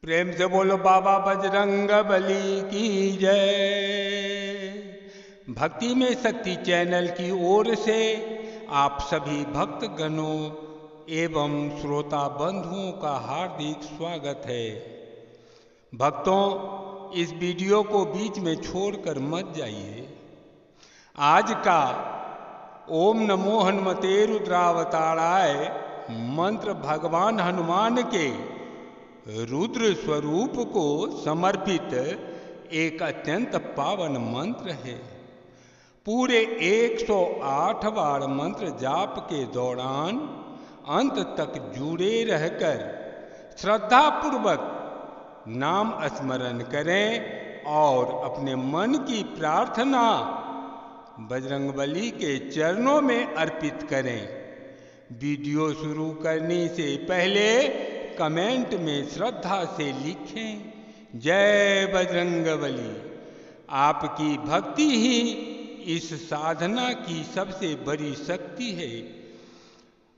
प्रेम से बोलो बाबा बजरंग बली की जय। भक्ति में शक्ति चैनल की ओर से आप सभी भक्त गणों एवं श्रोता बंधुओं का हार्दिक स्वागत है। भक्तों, इस वीडियो को बीच में छोड़कर मत जाइए। आज का ओम नमो हनुमते रुद्रावताराय मंत्र भगवान हनुमान के रुद्र स्वरूप को समर्पित एक अत्यंत पावन मंत्र है। पूरे 108 बार मंत्र जाप के दौरान अंत तक जुड़े रहकर श्रद्धापूर्वक नाम स्मरण करें और अपने मन की प्रार्थना बजरंगबली के चरणों में अर्पित करें। वीडियो शुरू करने से पहले कमेंट में श्रद्धा से लिखें, जय बजरंगबली। आपकी भक्ति ही इस साधना की सबसे बड़ी शक्ति है।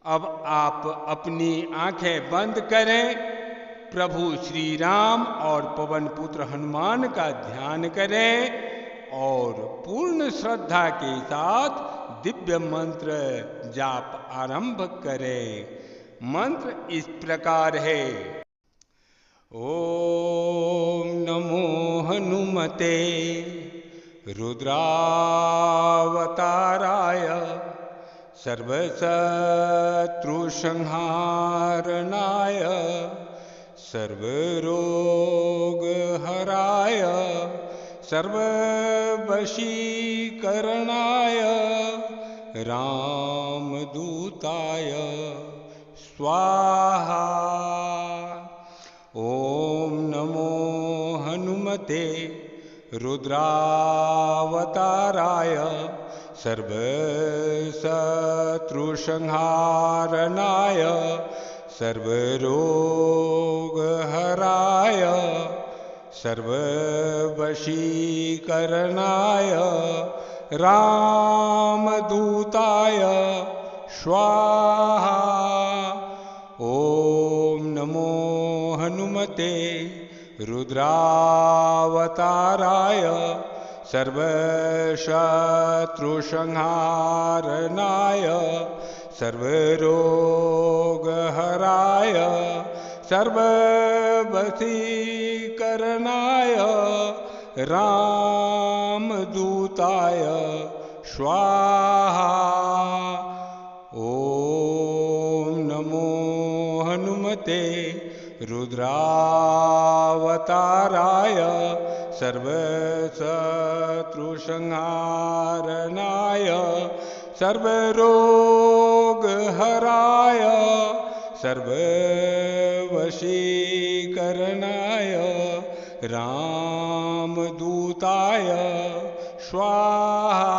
अब आप अपनी आंखें बंद करें, प्रभु श्री राम और पवन पुत्र हनुमान का ध्यान करें और पूर्ण श्रद्धा के साथ दिव्य मंत्र जाप आरंभ करें। मंत्र इस प्रकार है। ओम नमो हनुमते रुद्रावताराय सर्वशत्रुसंहारणाय सर्वरोगहराय सर्ववशीकरणाय रामदूताय स्वाहा। ओम नमो हनुमते रुद्रावताराय सर्वशत्रुसंहारणाय सर्वरोगहराय सर्ववशीकरणाय रामदूताय स्वाहा। ओम नमो हनुमते रुद्रावताराय सर्वशत्रुसंहारणाय सर्वरोगहराय सर्ववशीकरणाय रामदूताय स्वाहा। ओम नमो हनुमते रुद्रावताराय सर्वशत्रुसंहारणाय सर्वरोगहराय सर्ववशीकरणाय रामदूताय स्वाहा।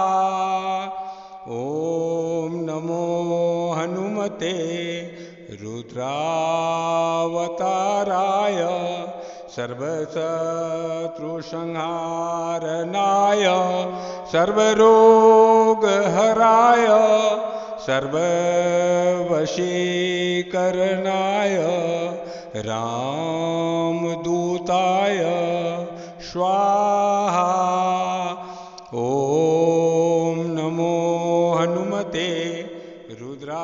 ओम नमो हनुमते रुद्रावताराय सर्वशत्रुसंहारणाय सर्वरोगहराय सर्ववशीकरणाय रामदूताय स्वाहा। ओम नमो हनुमते रुद्रावताराय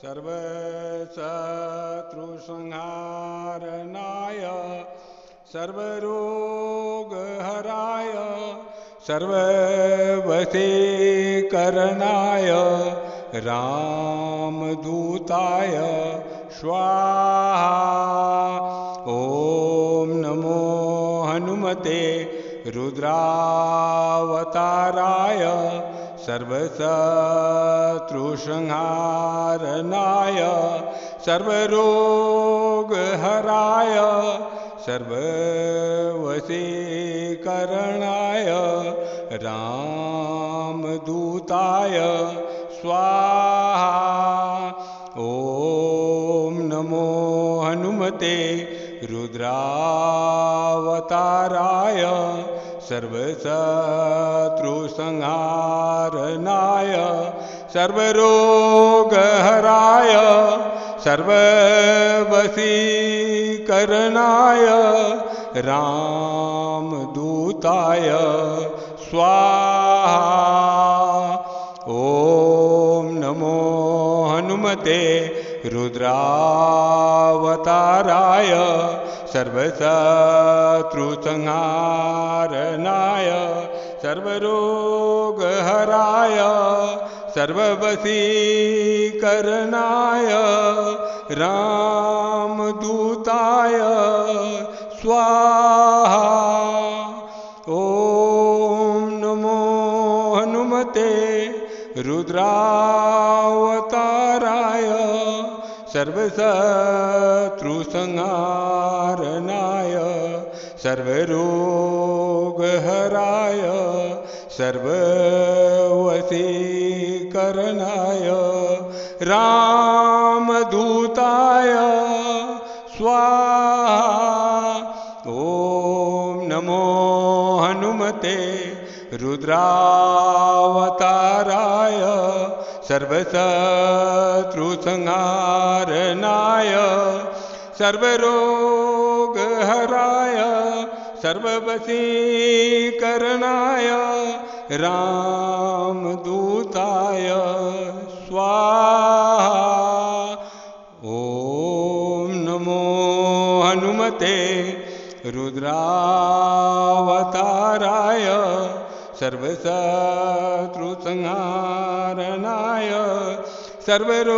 सर्वशत्रुसंहारणाय सर्वरोगहराय सर्ववशीकरणाय रामदूताय स्वाहा। ओम नमो हनुमते रुद्रावताराय सर्वशत्रुसंहारणाय सर्वरोगहराय सर्ववशीकरणाय रामदूताय स्वाहा। ओम नमो हनुमते रुद्रावताराय सर्वशत्रुसंहारणाय सर्वरोगहराय सर्ववशीकरणाय रामदूताय स्वाहा। ॐ नमो हनुमते रुद्रावताराय सर्वशत्रुसंहारणाय सर्वरोगहराय सर्ववशीकरणाय रामदूताय स्वाहा। ॐ नमो हनुमते रुद्रावताराय सर्वशत्रुसंहारणाय सर्वरोगहराय सर्ववशीकरणाय रामदूताय स्वाहा। ॐ नमो हनुमते रुद्रावताराय सर्वशत्रुसंहारणाय सर्वरोगहराय सर्ववशीकरणाय रामदूताय स्वाहा। ॐ नमो हनुमते रुद्रावताराय सर्वशत्रुसंहारणाय सर्वरोगहराय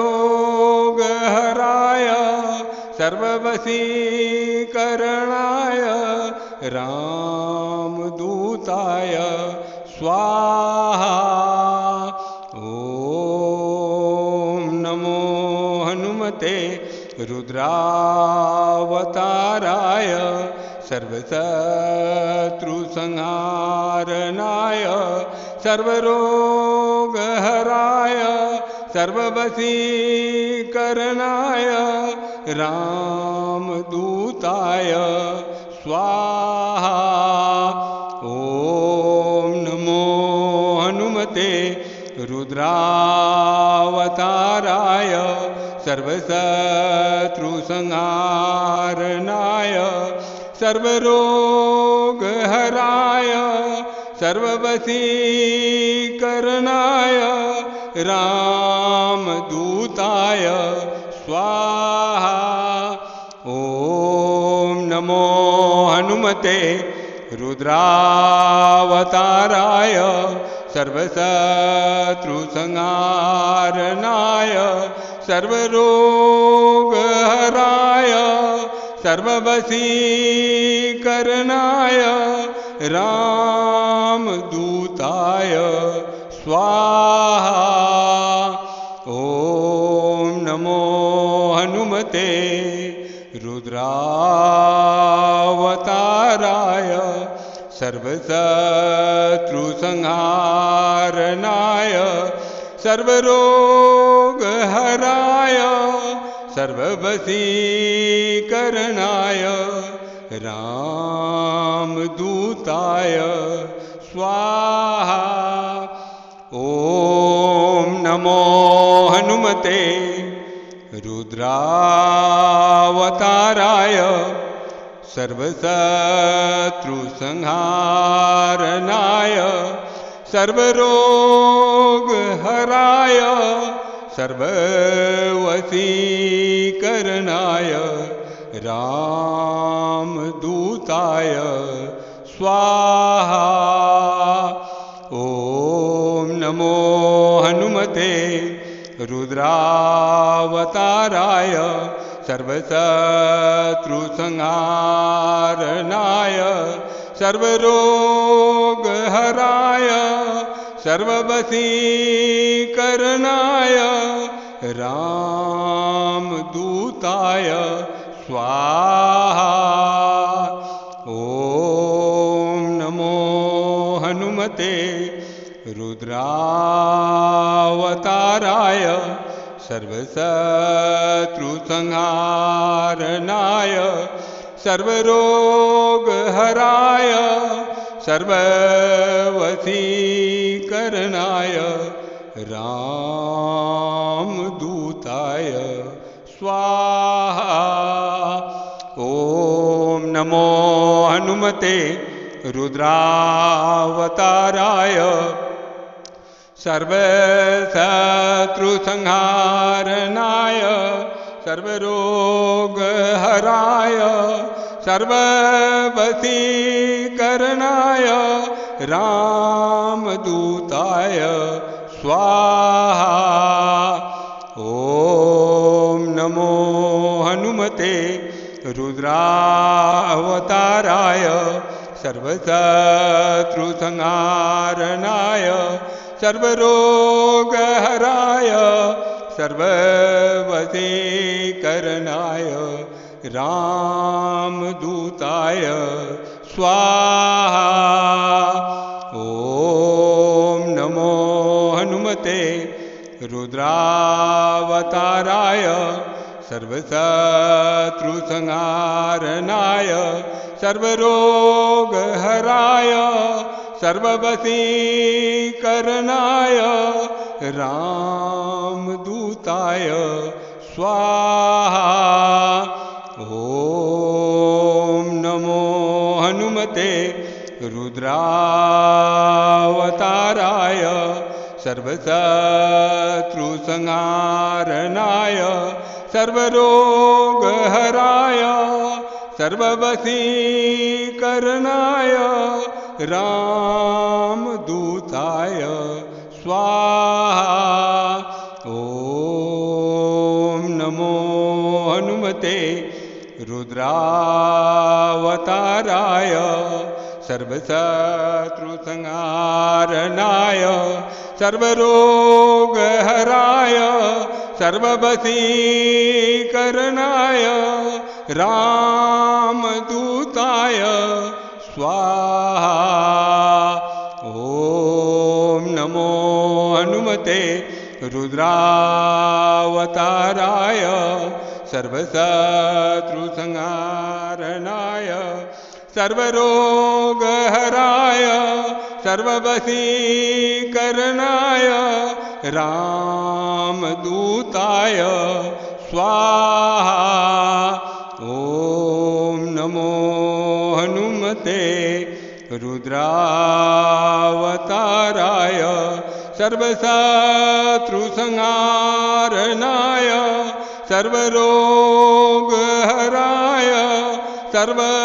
सर्ववशीकरणाय रामदूताय स्वाहा। ॐ नमो हनुमते रुद्रावताराय सर्वशत्रुसंहारणाय सर्वरोगहराय सर्ववशीकरणाय रामदूताय स्वाहा। ॐ नमो हनुमते रुद्रावताराय सर्वशत्रुसंहारणाय सर्वरोगहराय सर्ववशीकरणाय रामदूताय स्वाहा। ॐ नमो हनुमते रुद्रावताराय सर्वशत्रुसंहारणाय सर्वरोगहराय सर्ववशीकरणाय रामदूताय स्वाहा। ॐ नमो हनुमते रुद्रावताराय सर्वशत्रुसंहारणाय सर्वरोगहराय सर्ववशीकरणाय रामदूताय स्वाहा। ॐ नमो हनुमते रुद्रावताराय सर्वशत्रुसंहारणाय सर्वरोगहराय सर्ववशीकरणाय रामदूताय स्वाहा। ॐ नमो हनुमते रुद्रावताराय सर्वशत्रुसंहारणाय सर्वरोगहराय सर्ववशीकरणाय रामदूताय स्वाहा। ॐ नमो हनुमते रुद्रावताराय सर्वशत्रुसंहारणाय सर्वरोगहराय सर्ववशीकरणाय रामदूताय स्वाहा। ॐ नमो हनुमते रुद्रावताराय सर्वशत्रुसंहारणाय सर्वरोगहराय सर्ववशीकरणाय रामदूताय स्वाहा। ॐ नमो हनुमते रुद्रावताराय सर्वशत्रुसंहारणाय सर्वरोगहराय सर्ववशीकरणाय रामदूताय स्वाहा। ॐ नमो हनुमते रुद्रावताराय सर्वशत्रुसंहारणाय सर्वरोगहराय सर्ववशीकरणाय रामदूताय स्वाहा। ॐ नमो हनुमते रुद्रावताराय सर्वशत्रुसंहारणाय सर्वरोगहराय सर्ववशीकरणाय रामदूताय स्वाहा। ॐ नमो हनुमते रुद्रावताराय सर्वशत्रुसंहारणाय सर्वरोगहराय सर्ववशीकरणाय रामदूताय स्वाहा। ॐ नमो हनुमते रुद्रावताराय सर्वशत्रुसंहारणाय सर्वरोगहराय सर्ववशीकरणाय रामदूताय स्वाहा। ॐ नमो हनुमते रुद्रावताराय सर्वशत्रुसंहारणाय सर्वरोगहराय सर्ववशीकरणाय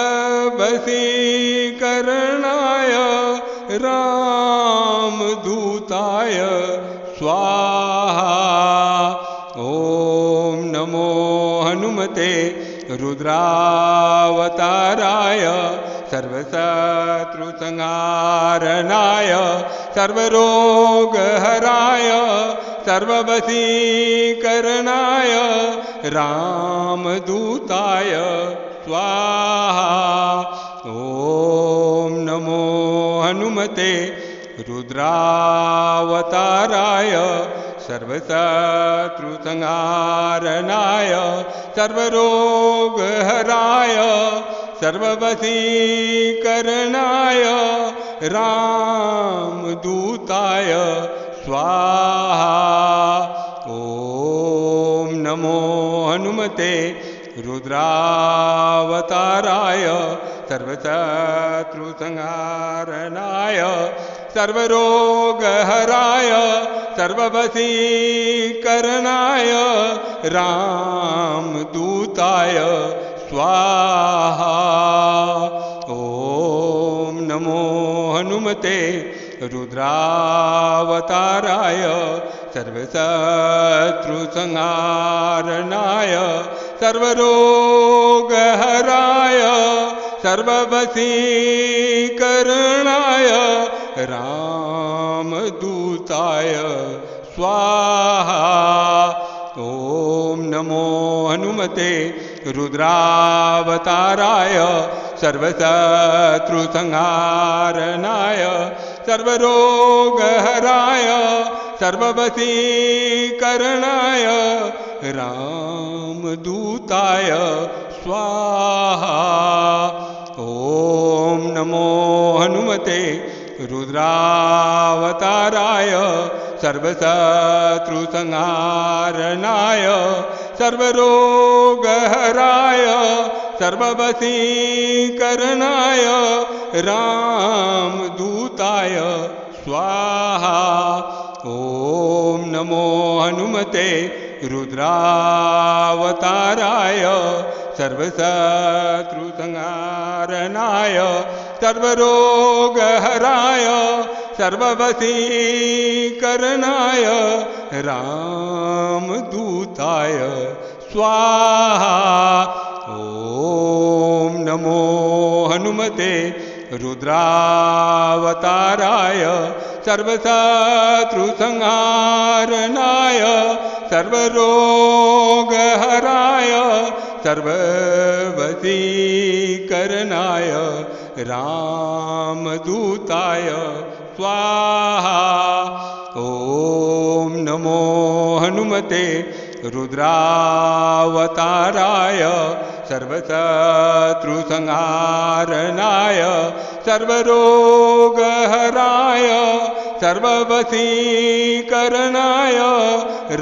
रामदूताय स्वाहा। ॐ नमो हनुमते रुद्रावताराय सर्वशत्रुसंहारणाय सर्वरोगहराय सर्ववशीकरणाय रामदूताय स्वाहा। ॐ नमो हनुमते रुद्रावताराय सर्वशत्रुसंहारणाय सर्वरोगहराय सर्ववशीकरणाय रामदूताय स्वाहा। ॐ नमो हनुमते रुद्रावताराय सर्वशत्रुसंहारणाय सर्वरोगहराय सर्ववशीकरणाय रामदूताय स्वाहा। ॐ नमो हनुमते रुद्रावताराय सर्वशत्रुसंहारणाय सर्वरोगहराय सर्ववशीकरणाय रामदूताय स्वाहा। ॐ नमो हनुमते रुद्रावताराय सर्वशत्रुसंहारणाय सर्वरोगहराय सर्ववशीकरणाय रामदूताय स्वाहा। ॐ नमो हनुमते रुद्रावताराय सर्वशत्रुसंहारणाय सर्वरोगहराय सर्ववशीकरणाय रामदूताय स्वाहा। ॐ नमो हनुमते रुद्रावताराय सर्वशत्रुसंहारणाय सर्वरोगहराय सर्ववशीकरणाय रामदूताय स्वाहा। ॐ नमो हनुमते रुद्रावताराय सर्वशत्रुसंहारणाय सर्वरोगहराय सर्ववशीकरणाय रामदूताय स्वाहा। ॐ नमो हनुमते रुद्रावताराय सर्वशत्रुसंहारणाय सर्वरोगहराय सर्ववशीकरणाय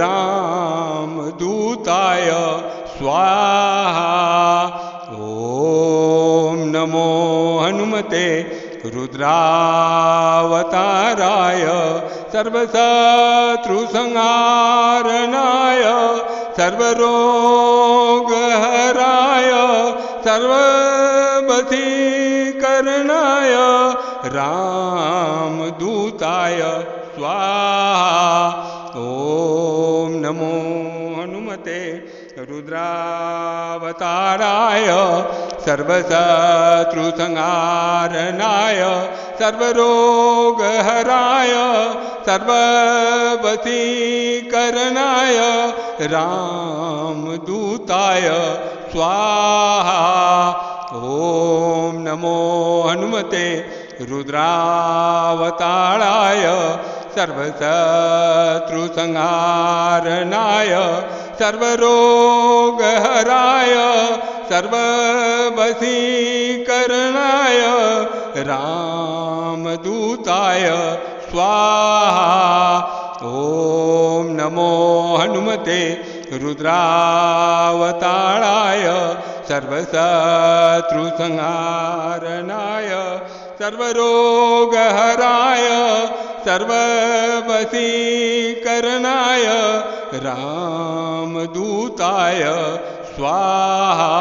रामदूताय स्वाहा। ॐ नमो हनुमते रुद्रावताराय सर्वशत्रुसंहारणाय सर्वरोगहराय सर्ववशीकरणाय रामदूताय स्वाहा। ॐ नमो हनुमते रुद्रावताराय सर्वशत्रुसंहारणाय सर्वरोगहराय सर्ववशीकरणाय रामदूताय स्वाहा। ॐ नमो हनुमते रुद्रावताराय सर्वशत्रुसंहारणाय सर्वरोगहराय सर्ववशीकरणाय रामदूताय स्वाहा। ॐ नमो हनुमते रुद्रावताराय सर्वशत्रुसंहारणाय सर्वरोगहराय सर्ववशीकरणाय रामदूताय स्वाहा।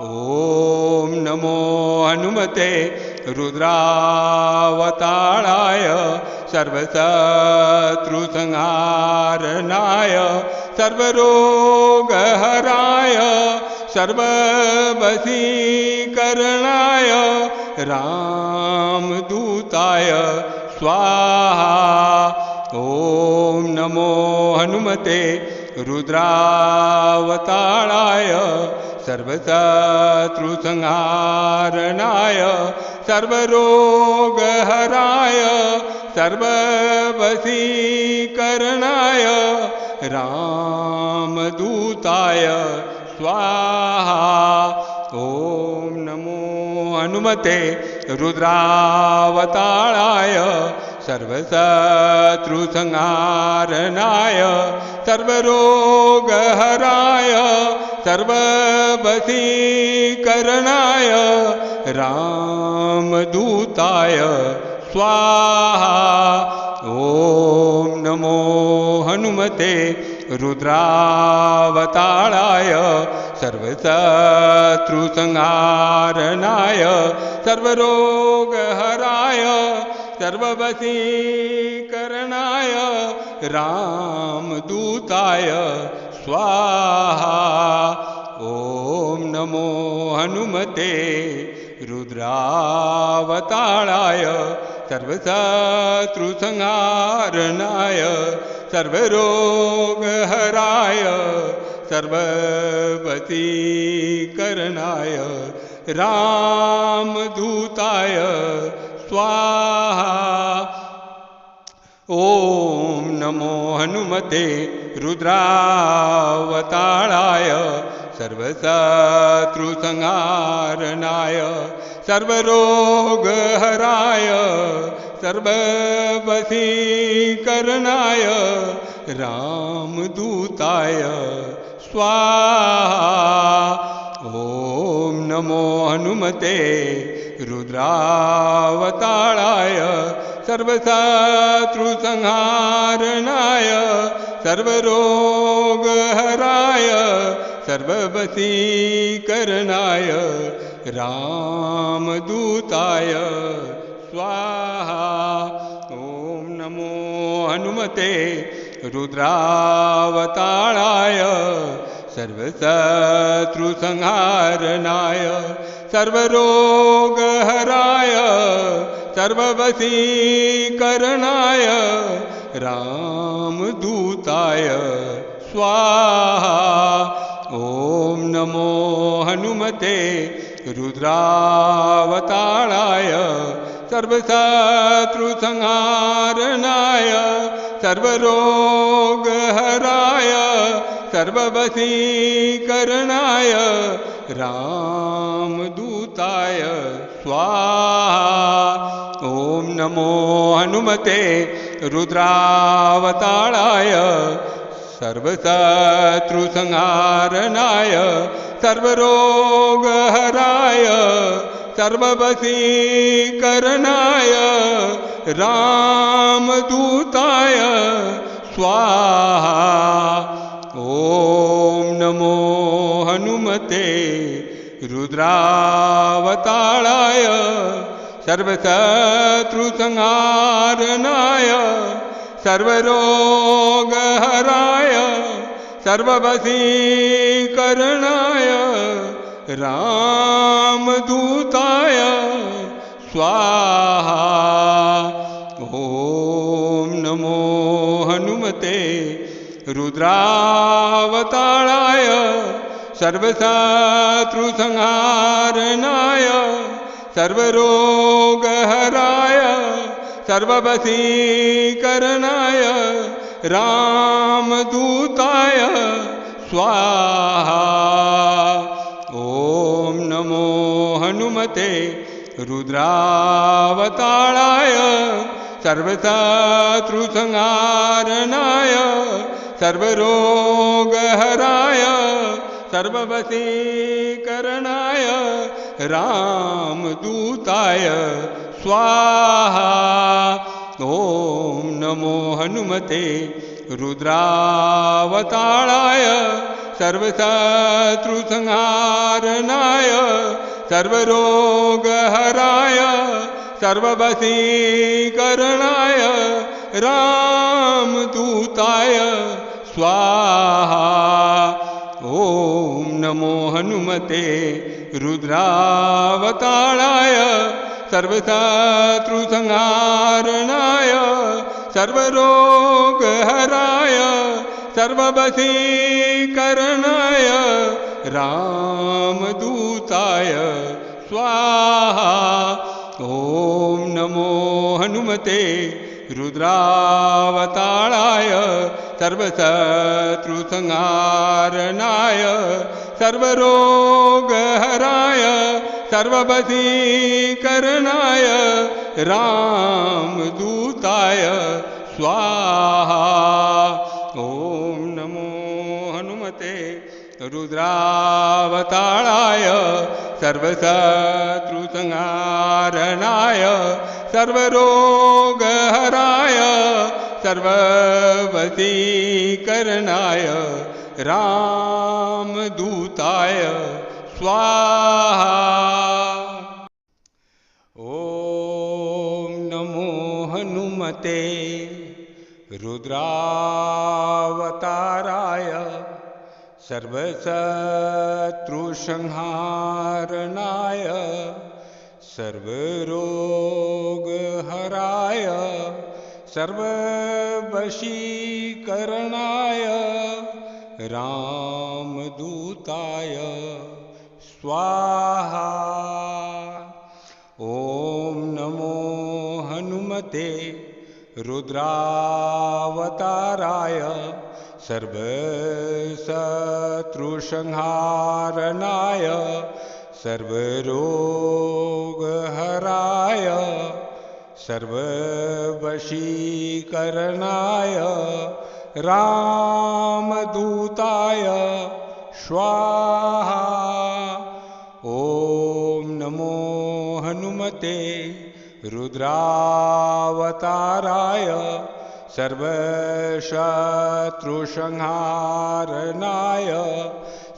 ॐ नमो हनुमते रुद्रावताराय सर्वशत्रुसंहारणाय सर्वरोगहराय सर्ववशीकरणाय रामदूताय स्वाहा। ॐ नमो हनुमते रुद्रावताराय सर्वशत्रुसंहारणाय सर्वरोगहराय सर्ववशीकरणाय रामदूताय स्वाहा। ॐ नमो हनुमते रुद्रावताराय सर्वशत्रुसंहारणाय सर्वरोगहराय सर्ववशीकरणाय रामदूताय स्वाहा। ॐ नमो हनुमते रुद्रावताराय सर्वशत्रुसंहारणाय सर्वरोगहराय सर्ववशीकरणाय रामदूताय स्वाहा। ॐ नमो हनुमते रुद्रावताराय सर्वशत्रुसंहारणाय सर्वरोगहराय सर्ववशीकरणाय रामदूताय स्वाहा। ॐ नमो हनुमते रुद्रावताराय सर्वशत्रुसंहारणाय सर्वरोगहराय सर्ववशीकरणाय रामदूताय स्वाहा। ॐ नमो हनुमते रुद्रावताराय सर्वशत्रुसंहारणाय सर्वरोगहराय सर्ववशीकरणाय रामदूताय स्वाहा। ॐ नमो हनुमते रुद्रावताराय सर्वशत्रुसंहारणाय सर्वरोगहराय सर्ववशीकरणाय रामदूताय स्वाहा। ॐ नमो हनुमते रुद्रावताराय सर्वशत्रुसंहारणाय सर्वरोगहराय सर्ववशीकरणाय रामदूताय स्वाहा। ॐ नमो हनुमते रुद्रावताराय सर्वशत्रुसंहारणाय सर्वरोगहराय सर्ववशीकरणाय रामदूताय स्वाहा। ॐ नमो हनुमते रुद्रावताराय सर्वशत्रुसंहारणाय सर्वरोगहराय सर्ववशीकरणाय रामदूताय स्वाहा। ॐ नमो हनुमते रुद्रावताराय सर्वशत्रुसंहारणाय सर्वरोगहराय सर्ववशीकरणाय रामदूताय स्वाहा। ॐ नमो हनुमते रुद्रावताराय सर्वशत्रुसंहारणाय सर्वरोगहराय सर्ववशीकरणाय रामदूताय स्वाहा। ॐ नमो हनुमते रुद्रावताराय सर्वशत्रुसंहारणाय सर्वरोगहराय सर्ववशीकरणाय रामदूताय स्वाहा। ॐ नमो हनुमते रुद्रावताराय सर्वशत्रुसंहारणाय सर्वरोगहराय सर्ववशीकरणाय रामदूताय स्वाहा। ॐ नमो हनुमते रुद्रावताराय सर्वशत्रुसंहारणाय सर्वरोगहराय सर्ववशीकरणाय रामदूताय स्वाहा। ॐ नमो हनुमते रुद्रावताराय सर्वशत्रुसंहारणाय सर्वरोगहराय सर्ववशीकरणाय रामदूताय स्वाहा। ॐ नमो हनुमते रुद्रावताराय सर्वशत्रुसंहारणाय सर्वरोगहराय सर्ववशीकरणाय रामदूताय स्वाहा। ॐ नमो हनुमते रुद्रावताराय सर्वशत्रुसंहारणाय सर्वरोगहराय सर्ववशीकरणाय रामदूताय स्वाहा। ॐ नमो हनुमते रुद्रावताराय सर्वशत्रुसंहारणाय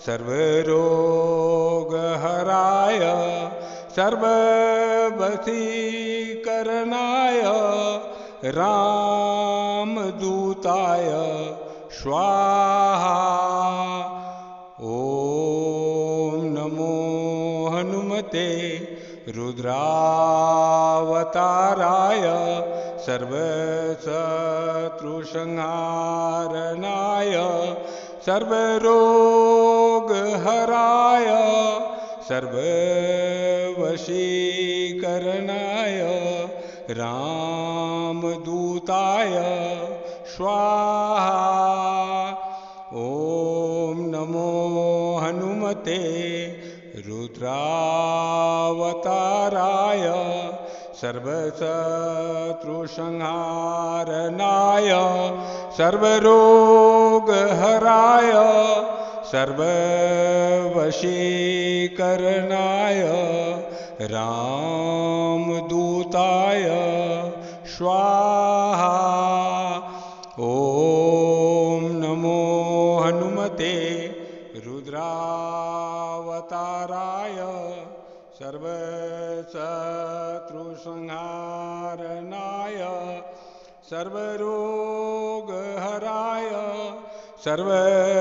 सर्वरोगहराय सर्ववशीकरणाय रामदूताय स्वाहा। ॐ नमो हनुमते रुद्रावताराय सर्वशत्रुसंहारणाय सर्वरोगहराय सर्ववशीकरणाय रामदूताय स्वाहा। ॐ नमो हनुमते रुद्रावताराय सर्वशत्रुसंहारणाय सर्वरोगहराय सर्ववशीकरणाय रामदूताय स्वाहा। ॐ नमो हनुमते रुद्रावताराय सर्वशत्रुसंहारणाय सर्वरोगहराय सर्ववशीकरणाय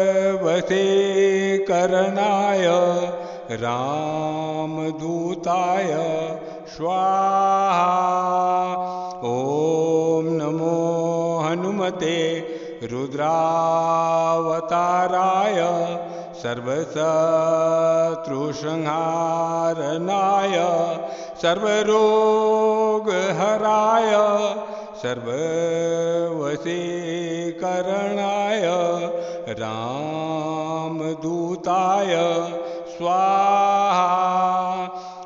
रामदूताय स्वाहा। ॐ नमो हनुमते रुद्रावताराय सर्वशत्रुसंहारणाय सर्वरोगहराय सर्ववशीकरणाय रामदूताय स्वाहा।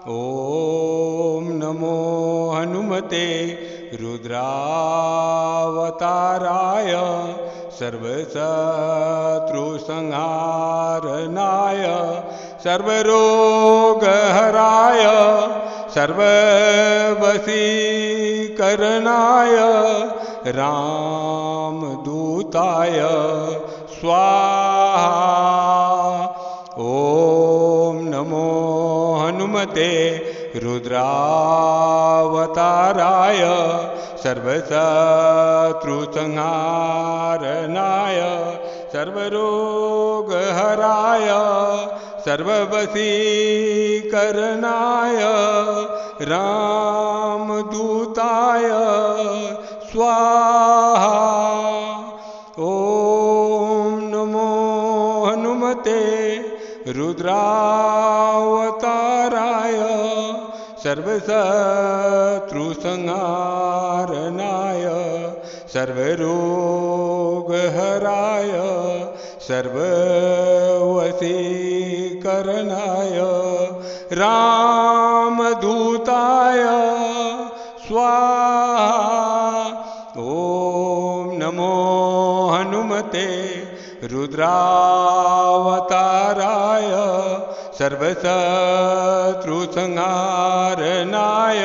ॐ नमो हनुमते रुद्रावताराय सर्वशत्रुसंहारणाय सर्वरोगहराय सर्ववशीकरणाय रामदूताय स्वाहा। ॐ नमो हनुमते रुद्रावताराय सर्वशत्रुसंहारणाय सर्वरोगहराय सर्ववशीकरणाय रामदूताय स्वाहा। ॐ नमो हनुमते रुद्रावताराय सर्वशत्रुसंहारणाय सर्वरोगहराय सर्ववशीकरणाय रामदूताय स्वाहा। ॐ नमो हनुमते रुद्रावताराय सर्वशत्रुसंहारणाय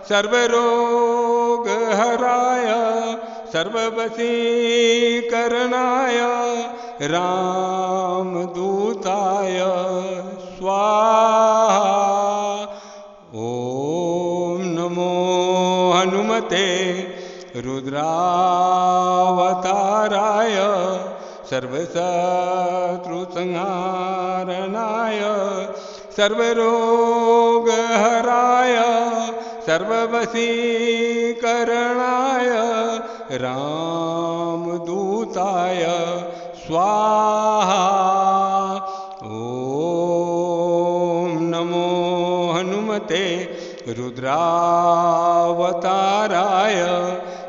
सर्वरोगहराय सर्ववशीकरणाय रामदूताय स्वाहा। ॐ नमो हनुमते रुद्रावताराय सर्वशत्रुसंहारणाय सर्वरोगहराय सर्ववशीकरणाय रामदूताय स्वाहा। ॐ नमो हनुमते रुद्रावताराय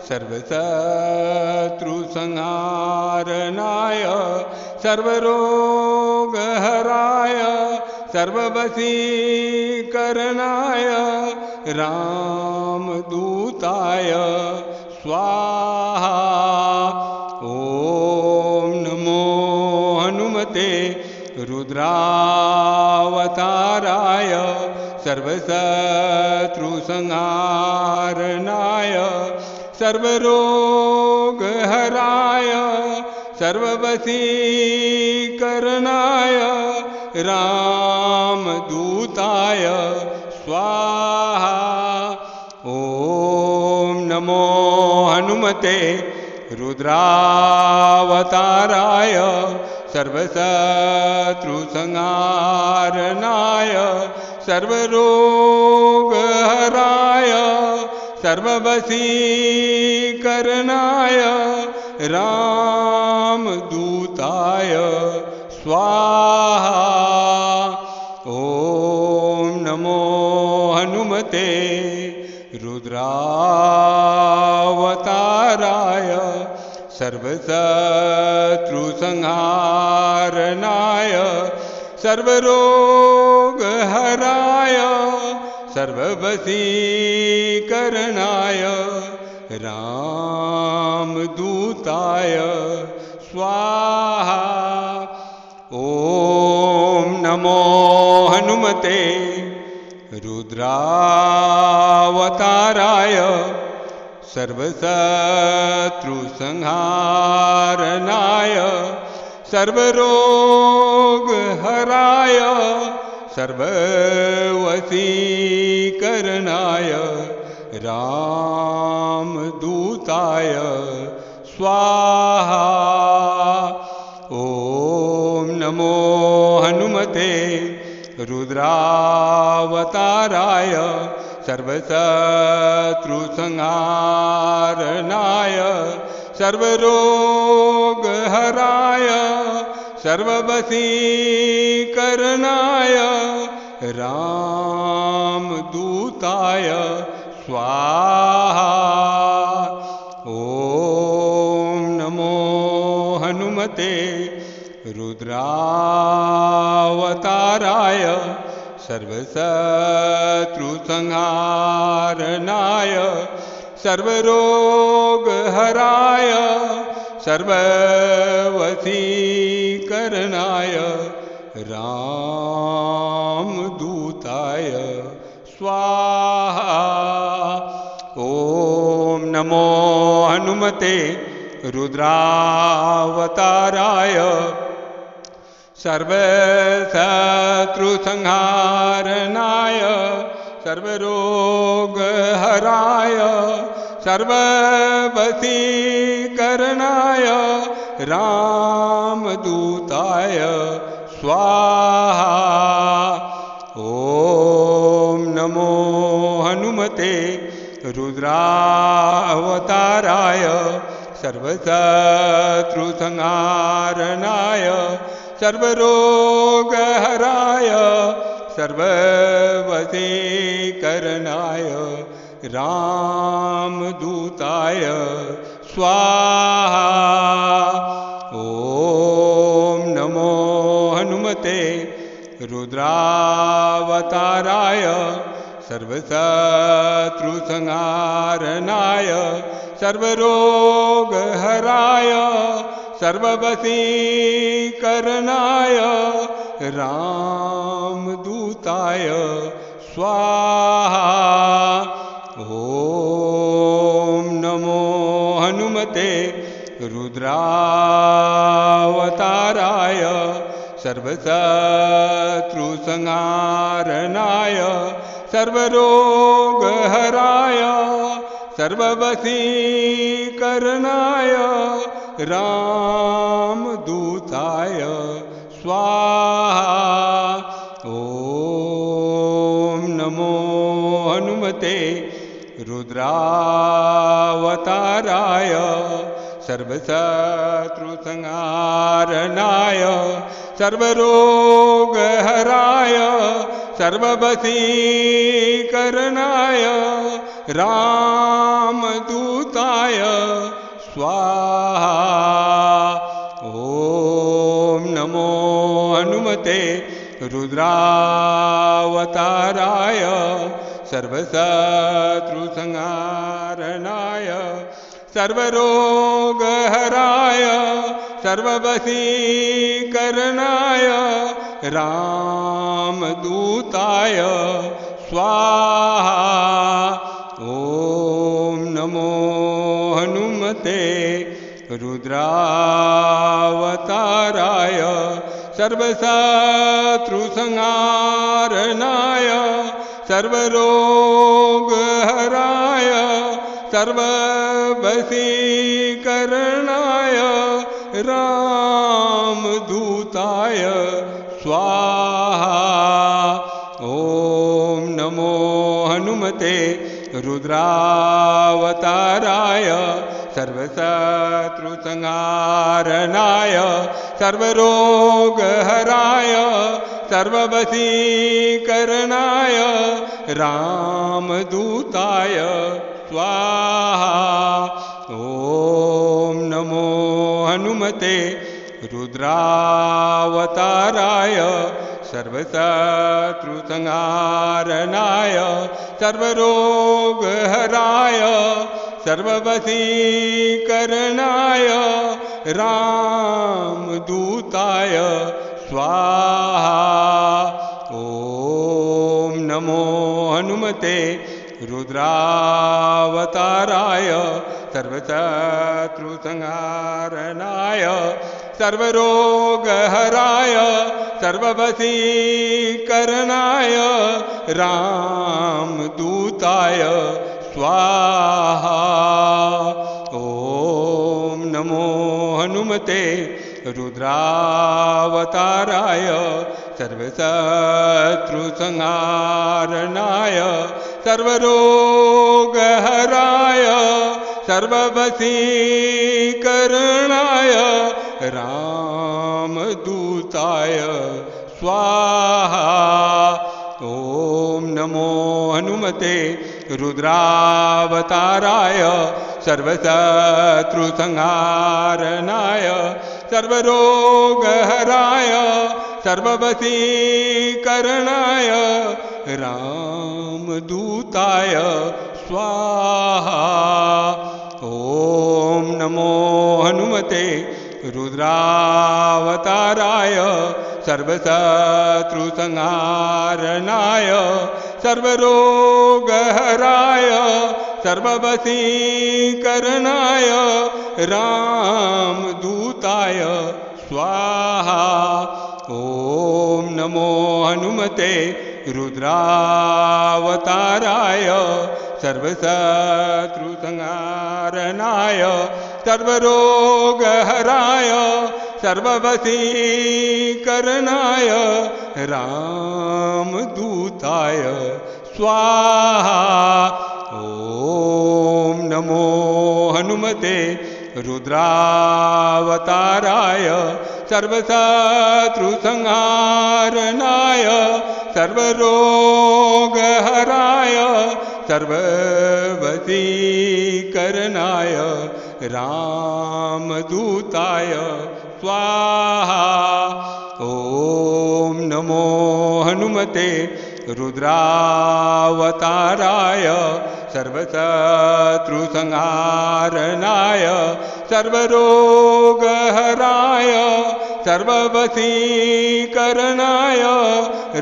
सर्वशत्रुसंहारणाय सर्वरोगहराय सर्ववशीकरणाय रामदूताय स्वाहा। ॐ नमो हनुमते रुद्रावताराय सर्वशत्रुसंहारणाय सर्वरोगहराय सर्ववशीकरणाय रामदूताय स्वाहा। ॐ नमो हनुमते रुद्रावताराय सर्वशत्रुसंहारणाय सर्वरोगहराय सर्ववशीकरणाय रामदूताय स्वाहा। ॐ नमो हनुमते रुद्रावताराय सर्वशत्रुसंहारणाय सर्वरोगहराय सर्ववशीकरणाय रामदूताय स्वाहा। ॐ नमो हनुमते रुद्रावताराय सर्वशत्रुसंहारणाय सर्वरोगहराय सर्ववशीकरणाय रामदूताय स्वाहा। ॐ नमो हनुमते रुद्रावताराय सर्वशत्रुसंहारणाय सर्वरोगहराय सर्ववशीकरणाय रामदूताय स्वाहा। ॐ नमो हनुमते रुद्रावताराय सर्वशत्रुसंहारणाय सर्वरोगहराय सर्ववशीकरणाय रामदूताय स्वाहा। ॐ नमो हनुमते रुद्रावताराय सर्वशत्रुसंहारणाय सर्वरोगहराय सर्ववशीकरणाय रामदूताय स्वाहा। ॐ नमो हनुमते रुद्रावताराय सर्वशत्रुसंहारणाय सर्वरोगहराय सर्ववशीकरणाय रामदूताय स्वाहा। ॐ नमो हनुमते रुद्रावताराय सर्वशत्रुसंहारणाय सर्वरोगहराय सर्ववशीकरणाय रामदूताय स्वाहा। ॐ नमो हनुमते रुद्रावताराय सर्वशत्रुसंहारणाय सर्वरोगहराय सर्ववशीकरणाय रामदूताय स्वाहा। ॐ नमो हनुमते रुद्रावताराय सर्वशत्रुसंहारणाय सर्वरोगहराय सर्ववशीकरणाय रामदूताय स्वाहा। ॐ नमो हनुमते रुद्रावताराय सर्वशत्रुसंहारणाय सर्वरोगहराय सर्ववशीकरणाय रामदूताय स्वाहा। ॐ नमो हनुमते रुद्रावताराय सर्वशत्रुसंहारणाय सर्वरोगहराय सर्ववशीकरणाय रामदूताय स्वाहा। ॐ नमो हनुमते रुद्रावताराय सर्वशत्रुसंहारणाय सर्वरोगहराय सर्ववशीकरणाय रामदूताय स्वाहा। ॐ नमो हनुमते रुद्रावताराय सर्वशत्रुसंहारणाय सर्वरोगहराय सर्ववशीकरणाय रामदूताय स्वाहा। ॐ नमो हनुमते रुद्रावताराय सर्वशत्रुसंहारणाय सर्वरोगहराय सर्ववशीकरणाय रामदूताय स्वाहा। ॐ नमो हनुमते रुद्रावताराय सर्वशत्रुसंहारणाय सर्वरोगहराय सर्ववशीकरणाय रामदूताय स्वाहा। ॐ नमो हनुमते रुद्रावताराय सर्वशत्रुसंहारणाय सर्वरोगहराय सर्ववशीकरणाय रामदूताय स्वाहा। ॐ नमो हनुमते रुद्रावताराय सर्वशत्रुसंहारणाय सर्वरोगहराय सर्ववशीकरणाय रामदूताय स्वाहा। ॐ नमो हनुमते रुद्रावताराय सर्वशत्रुसंहारणाय सर्वरोगहराय सर्ववशीकरणाय रामदूताय स्वाहा। ॐ नमो हनुमते रुद्रावताराय सर्वशत्रुसंहारणाय सर्वरोगहराय सर्ववशीकरणाय रामदूताय स्वाहा। ॐ नमो हनुमते रुद्रावताराय सर्वशत्रुसंहारणाय सर्वरोगहराय सर्ववशीकरणाय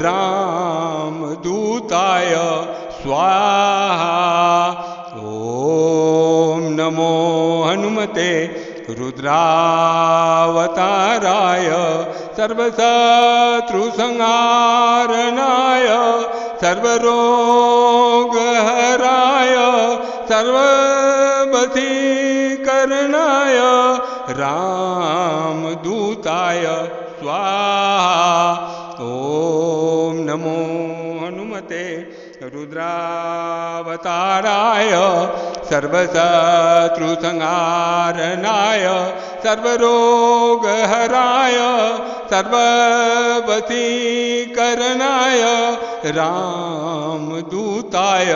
रामदूताय स्वाहा। ॐ नमो हनुमते रुद्रावताराय सर्वशत्रुसंहारणाय सर्वरोगहराय सर्ववशीकरणाय रामदूताय स्वाहा। ॐ नमो हनुमते रुद्रावताराय सर्वशत्रुसंहारणाय सर्वरोगहराय सर्ववशीकरणाय रामदूताय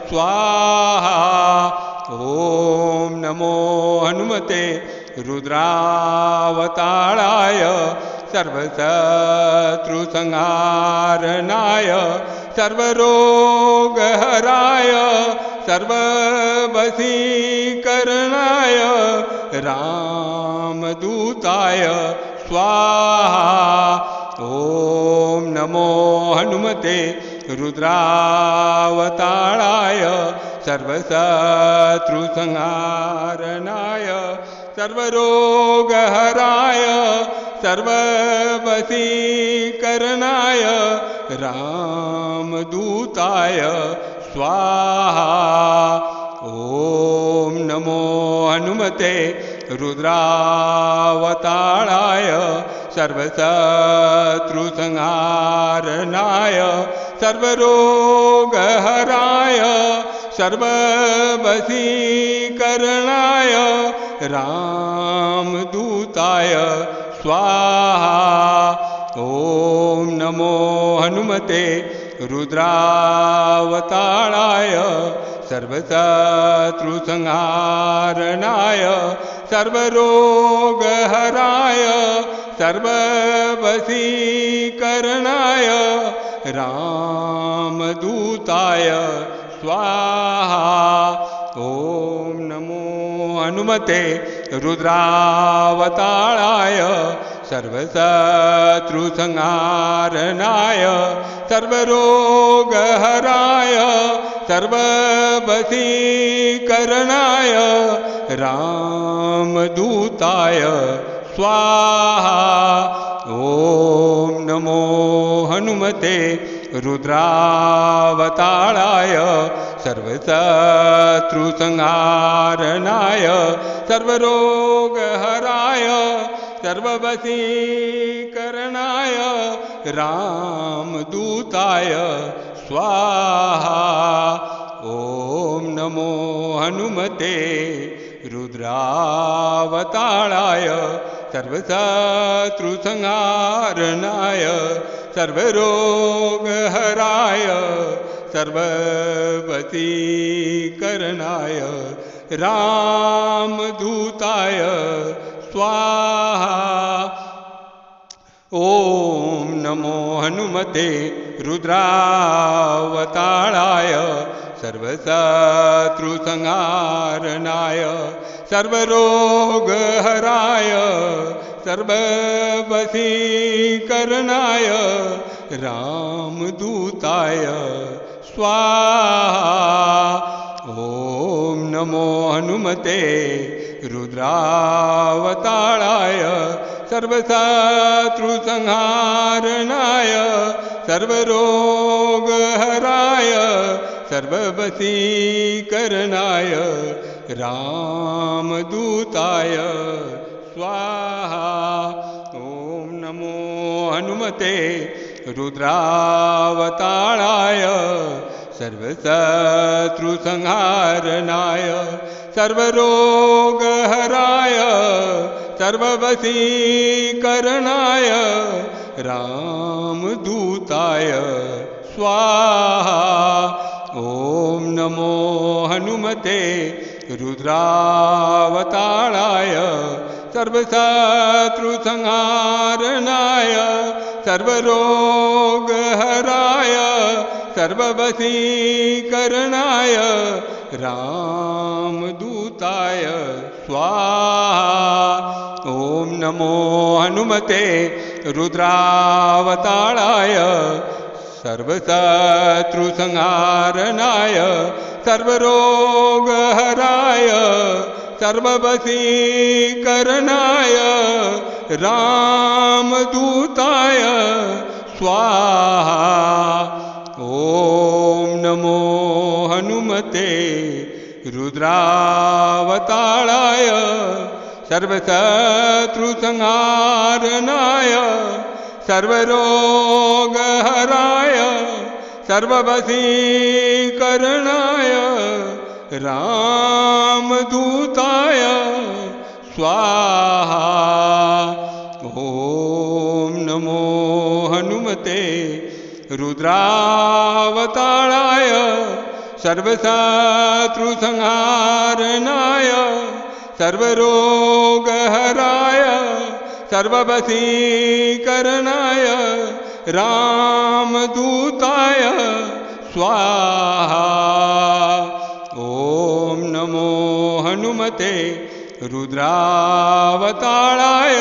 स्वाहा। ॐ नमो हनुमते रुद्रावताराय सर्वशत्रुसंहारणाय सर्वरोगहराय सर्ववशीकरणाय रामदूताय स्वाहा। ॐ नमो हनुमते रुद्रावताराय सर्वशत्रुसंहारणाय सर्वरोगहराय सर्ववशीकरणाय रामदूताय स्वाहा। ॐ नमो हनुमते रुद्रावताराय सर्वशत्रुसंहारणाय सर्वरोगहराय सर्ववशीकरणाय रामदूताय स्वाहा। ॐ नमो हनुमते रुद्रावताराय सर्वशत्रुसंहारणाय सर्वरोगहराय सर्ववशीकरणाय रामदूताय स्वाहा। ॐ नमो हनुमते रुद्रावताराय सर्वशत्रुसंहारणाय सर्वरोगहराय सर्ववशीकरणाय रामदूताय स्वाहा। ॐ नमो हनुमते रुद्रावताराय सर्वशत्रुसंहारणाय सर्वरोगहराय सर्ववशीकरणाय रामदूताय स्वाहा। ॐ नमो हनुमते रुद्रावताराय सर्वशत्रुसंहारणाय सर्वरोगहराय सर्ववशीकरणाय रामदूताय स्वाहा। ॐ नमो हनुमते रुद्रावताराय सर्वशत्रुसंहारणाय सर्वरोगहराय सर्ववशीकरणाय रामदूताय स्वाहा। ॐ नमो हनुमते रुद्रावताराय सर्वशत्रुसंहारणाय सर्वरोगहराय सर्ववशीकरणाय रामदूताय स्वाहा। ॐ नमो हनुमते रुद्रावताराय सर्वशत्रुसंहारणाय सर्वरोगहराय सर्ववशीकरणाय रामदूताय स्वाहा। ॐ नमो हनुमते रुद्रावताराय सर्वशत्रुसंहारणाय सर्वरोगहराय सर्ववशीकरणाय रामदूताय स्वाहा। ॐ नमो हनुमते रुद्रावताराय सर्वशत्रुसंहारणाय सर्वरोगहराय सर्ववशीकरणाय रामदूताय स्वाहा। ॐ नमो हनुमते रुद्रावताराय सर्वशत्रुसंहारणाय सर्वरोगहराय सर्ववशीकरणाय रामदूताय स्वाहा। ॐ नमो हनुमते रुद्रावताराय सर्वशत्रुसंहारणाय सर्वरोगहराय सर्ववशीकरणाय रामदूताय स्वाहा। हनुमते रुद्रावताराय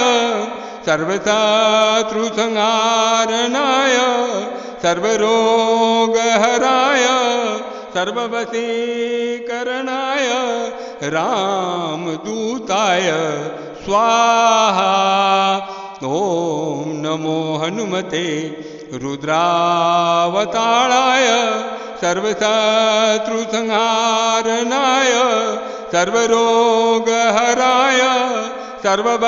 सर्वशत्रुसंहारणाय सर्वरोगहराय सर्ववशीकरणाय रामदूताय स्वाहा। ओम नमो हनुमते रुद्रावताराय सर्वशत्रुसंहारणाय सर्वरोगहराय सर्ववशीकरणाय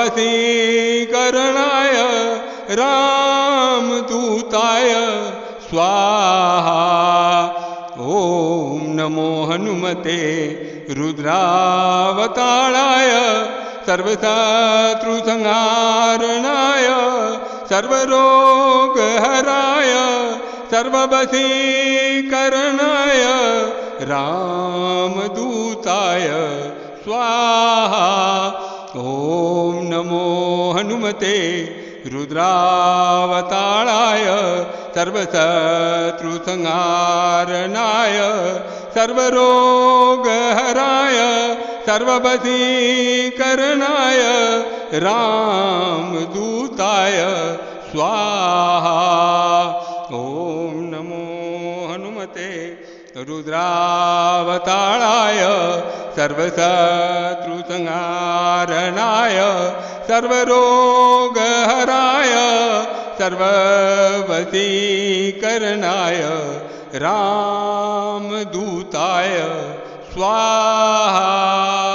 रामदूताय स्वाहा। ओम नमो हनुमते रुद्रावताराय सर्वशत्रुसंहारणाय सर्वरोगहराय सर्ववशीकरणाय रामदूताय स्वाहा। ओम नमो हनुमते रुद्रावताराय सर्वशत्रुसंहारणाय सर्वरोगहराय सर्ववशीकरणाय रामदूताय स्वाहा। ओम नमो हनुमते रुद्रावताराय सर्वशत्रुसंहारणाय सर्वरोगहराय सर्ववशीकरणाय रामदूताय स्वाहा।